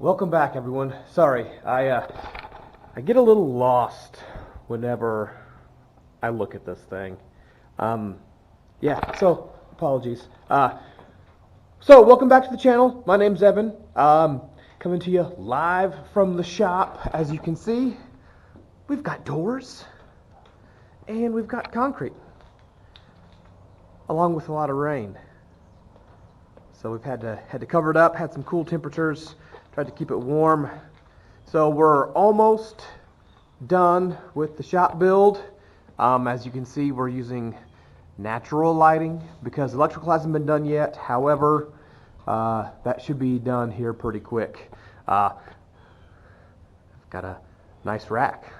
Welcome back, everyone. Sorry, I get a little lost whenever I look at this thing. So apologies. So welcome back to the channel. My name's Evan. Coming to you live from the shop. As you can see, we've got doors and we've got concrete, along with a lot of rain. So we've had to cover it up. Had some cool temperatures. Tried to keep it warm. So we're almost done with the shop build. As you can see, we're using natural lighting because electrical hasn't been done yet. However, that should be done here pretty quick. I've got a nice rack.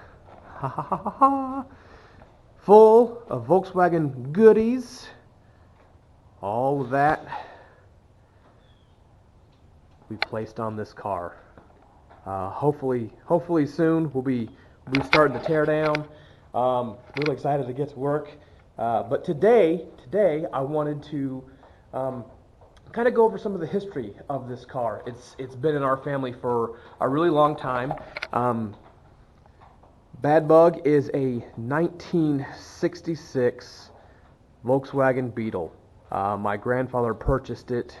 Full of Volkswagen goodies. All of that we placed on this car. Hopefully soon we'll be starting to tear down. Really excited to get to work. But today I wanted to kind of go over some of the history of this car. It's been in our family for a really long time. Bad Bug is a 1966 Volkswagen Beetle. My grandfather purchased it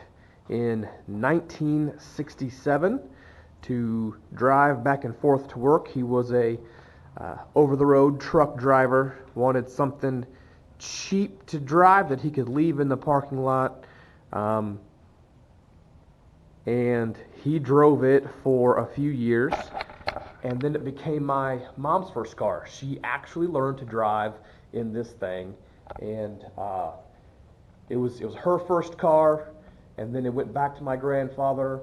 in 1967 to drive back and forth to work. He was a over-the-road truck driver, wanted something cheap to drive that he could leave in the parking lot, and he drove it for a few years, and then it became my mom's first car. She actually learned to drive in this thing, and it was her first car. And then it went back to my grandfather,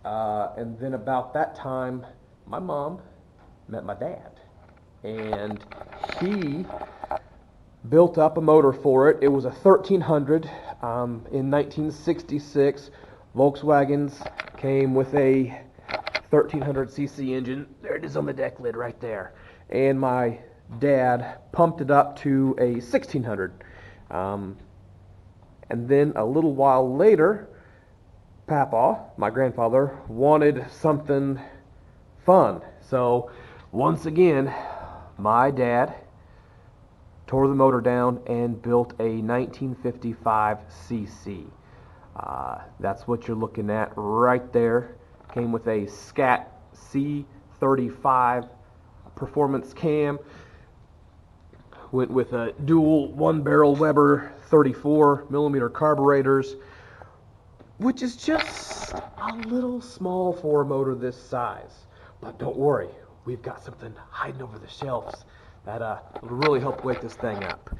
and then about that time, my mom met my dad, and he built up a motor for it. It was a 1300 in 1966. Volkswagens came with a 1300cc engine. There it is on the deck lid right there. And my dad pumped it up to a 1600. And then a little while later, Papa, my grandfather, wanted something fun. So once again, my dad tore the motor down and built a 1955cc. That's what you're looking at right there. Came with a Scat C35 performance cam. Went with a dual one-barrel Weber 34 millimeter carburetors, which is just a little small for a motor this size. But don't worry, we've got something hiding over the shelves that will really help wake this thing up.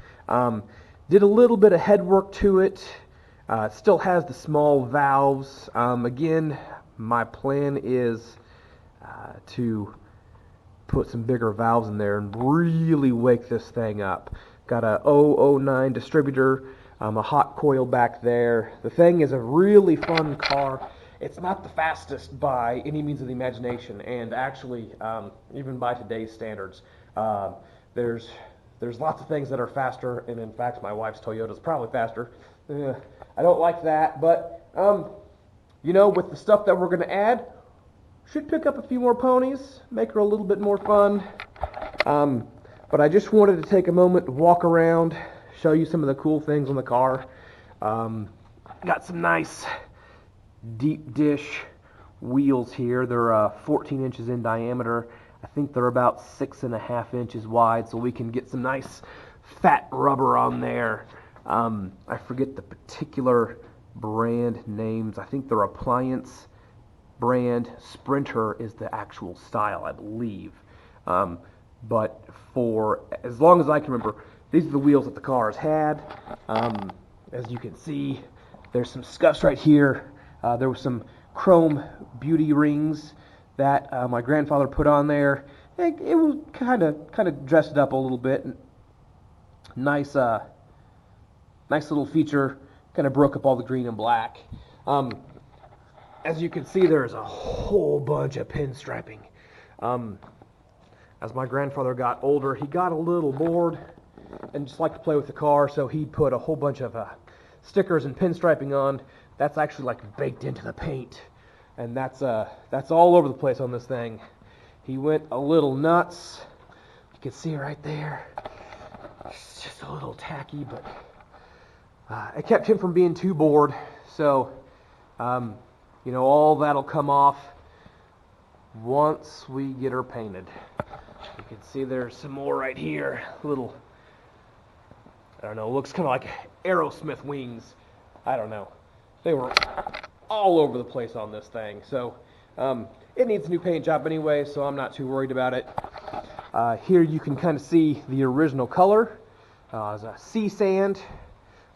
Did a little bit of head work to it. It still has the small valves. Again, my plan is to put some bigger valves in there and really wake this thing up. Got a 009 distributor, a hot coil back there. The thing is a really fun car. It's not the fastest by any means of the imagination, and actually, even by today's standards, there's lots of things that are faster, and in fact, my wife's Toyota is probably faster. I don't like that, but with the stuff that we're going to add, should pick up a few more ponies, make her a little bit more fun. But I just wanted to take a moment to walk around, show you some of the cool things on the car. Got some nice deep dish wheels here. They're 14 inches in diameter. I think they're about 6.5 inches wide, so we can get some nice fat rubber on there. I forget the particular brand names. I think they're Appliance brand. Sprinter is the actual style, I believe. But for as long as I can remember, these are the wheels that the car has had. As you can see, there's some scuffs right here. There was some chrome beauty rings that my grandfather put on there. It was kind of dressed it up a little bit. Nice little feature. Kind of broke up all the green and black. As you can see, there's a whole bunch of pinstriping. As my grandfather got older, he got a little bored and just liked to play with the car, so he put a whole bunch of stickers and pinstriping on. That's actually like baked into the paint. and that's all over the place on this thing. He went a little nuts. You can see right there. It's just a little tacky, but it kept him from being too bored. So, you know, all that'll come off once we get her painted. You can see there's some more right here. Little, I don't know, looks kind of like Aerosmith wings. I don't know. They were all over the place on this thing. So it needs a new paint job anyway, so I'm not too worried about it. Here you can kind of see the original color. It's a sea sand.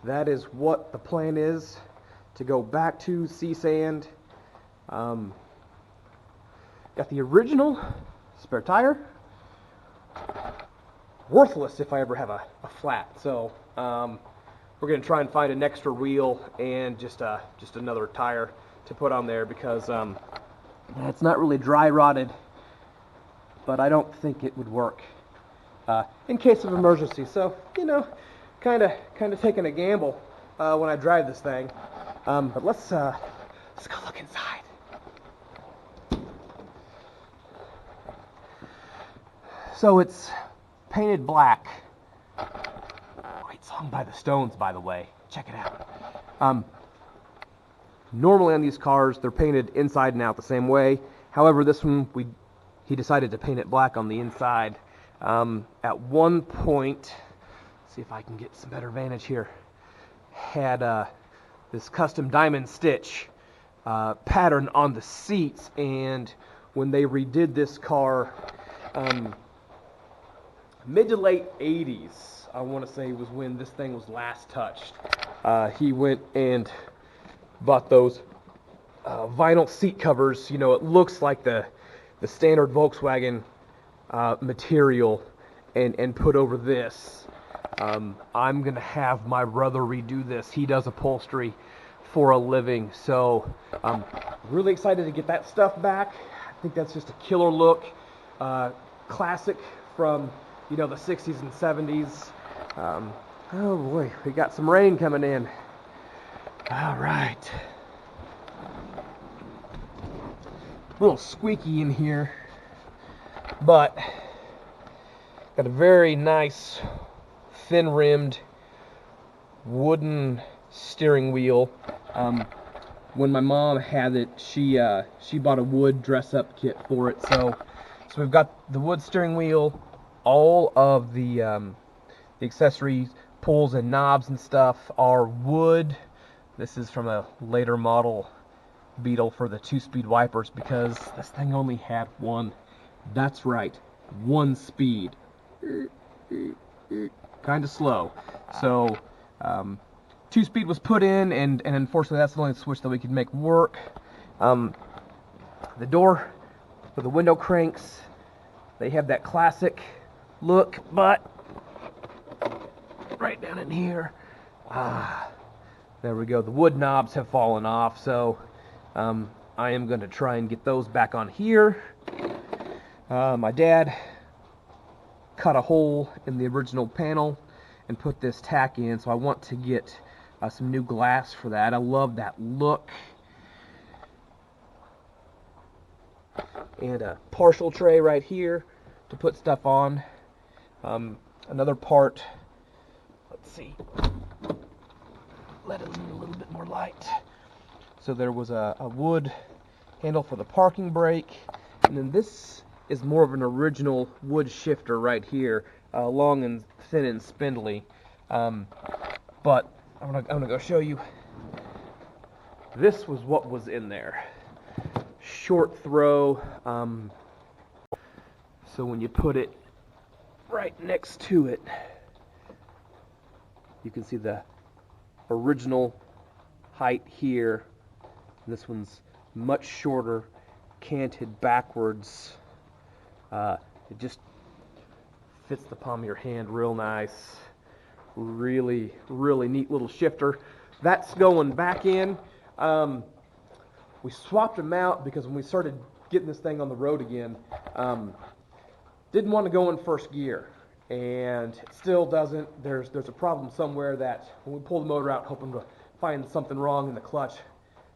That is what the plan is, to go back to sea sand. Got the original spare tire. Worthless if I ever have a flat. So we're going to try and find an extra wheel and just another tire to put on there, because it's not really dry rotted, but I don't think it would work in case of emergency. So, you know, kind of taking a gamble when I drive this thing. But let's go look inside. So it's painted black. Great song by the Stones, by the way. Check it out. Normally on these cars, they're painted inside and out the same way. However, this one, he decided to paint it black on the inside. At one point, let's see if I can get some better vantage here, had this custom diamond stitch pattern on the seats, and when they redid this car, mid to late 80s, I want to say, was when this thing was last touched. He went and bought those vinyl seat covers. You know, it looks like the standard Volkswagen material, and put over this. I'm going to have my brother redo this. He does upholstery for a living, so I'm really excited to get that stuff back. I think that's just a killer look. Classic from, you know, the 60s and 70s. Oh boy, we got some rain coming in. All right. A little squeaky in here, but got a very nice thin-rimmed wooden steering wheel. When my mom had it, she bought a wood dress-up kit for it. So we've got the wood steering wheel, all of the accessories, pulls and knobs and stuff are wood. This is from a later model Beetle for the 2-speed wipers, because this thing only had one. That's right, one speed. Kind of slow. So 2-speed was put in, and unfortunately that's the only switch that we could make work. The door for the window cranks, they have that classic look, but right down in here, there we go. The wood knobs have fallen off, so I am going to try and get those back on here. My dad cut a hole in the original panel and put this tack in, so I want to get some new glass for that. I love that look. And a partial tray right here to put stuff on. Another part, let's see, let it in a little bit more light. So there was a wood handle for the parking brake, and then this is more of an original wood shifter right here, long and thin and spindly. But I'm gonna go show you. This was what was in there. Short throw. So when you put it right next to it, you can see the original height here. This one's much shorter, canted backwards. It just fits the palm of your hand real nice. Really, really neat little shifter. That's going back in. We swapped them out because when we started getting this thing on the road again, didn't want to go in first gear, and it still doesn't. There's a problem somewhere that when we pull the motor out, hoping to find something wrong in the clutch.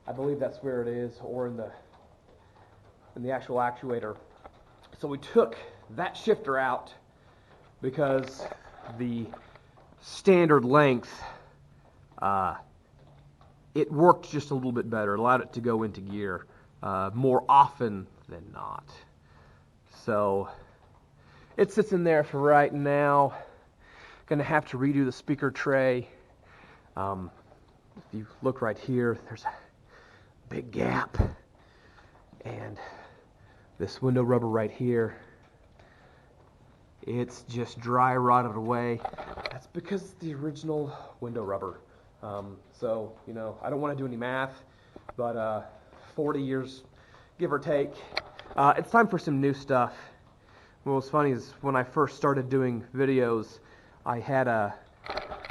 I believe that's where it is, or in the and the actual actuator. So we took that shifter out because the standard length, it worked just a little bit better, allowed it to go into gear more often than not. So it sits in there for right now. Gonna have to redo the speaker tray. If you look right here, there's a big gap, and this window rubber right here, it's just dry rotted away. That's because it's the original window rubber. So, you know, I don't want to do any math, but 40 years, give or take. It's time for some new stuff. What was funny is when I first started doing videos, I had a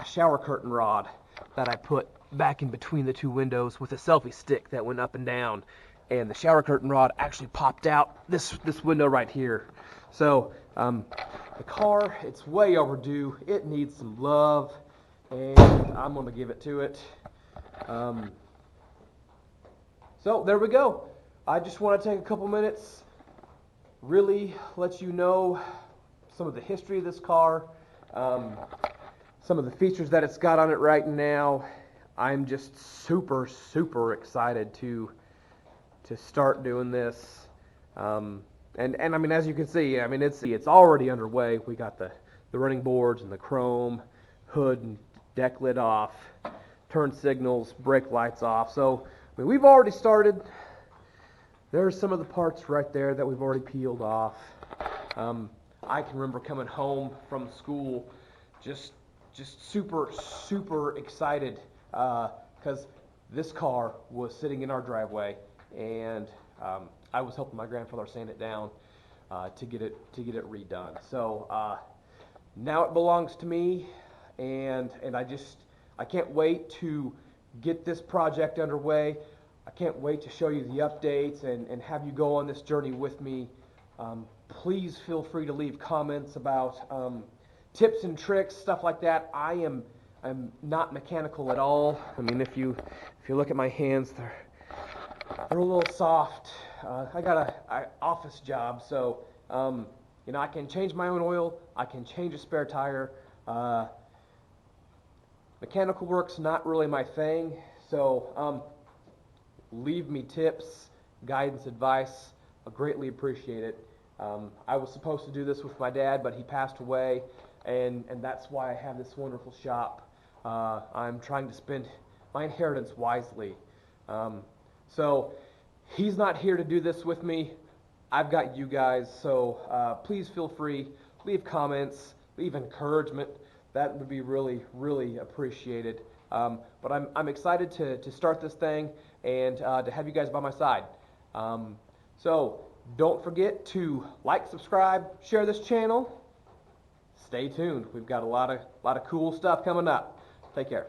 shower curtain rod that I put back in between the two windows with a selfie stick that went up and down, and the shower curtain rod actually popped out this window right here. So the car, it's way overdue. It needs some love, and I'm going to give it to it. So there we go. I just want to take a couple minutes, really let you know some of the history of this car, some of the features that it's got on it right now. I'm just super, super excited to start doing this. And I mean, as you can see, I mean, it's already underway. We got the running boards and the chrome, hood and deck lid off, turn signals, brake lights off. So, I mean, we've already started. There's some of the parts right there that we've already peeled off. I can remember coming home from school just super, super excited because this car was sitting in our driveway, and I was helping my grandfather sand it down to get it redone. So now it belongs to me, and I can't wait to get this project underway. I can't wait to show you the updates and have you go on this journey with me. Please feel free to leave comments about tips and tricks, stuff like that. I'm not mechanical at all. I mean, if you look at my hands, they're a little soft. I got an office job, so you know, I can change my own oil. I can change a spare tire. Mechanical work's not really my thing, so leave me tips, guidance, advice. I greatly appreciate it. I was supposed to do this with my dad, but he passed away, and that's why I have this wonderful shop. I'm trying to spend my inheritance wisely. So he's not here to do this with me. I've got you guys, so please feel free, leave comments, leave encouragement. That would be really, really appreciated. But I'm excited to start this thing and to have you guys by my side. So don't forget to like, subscribe, share this channel. Stay tuned. We've got a lot of cool stuff coming up. Take care.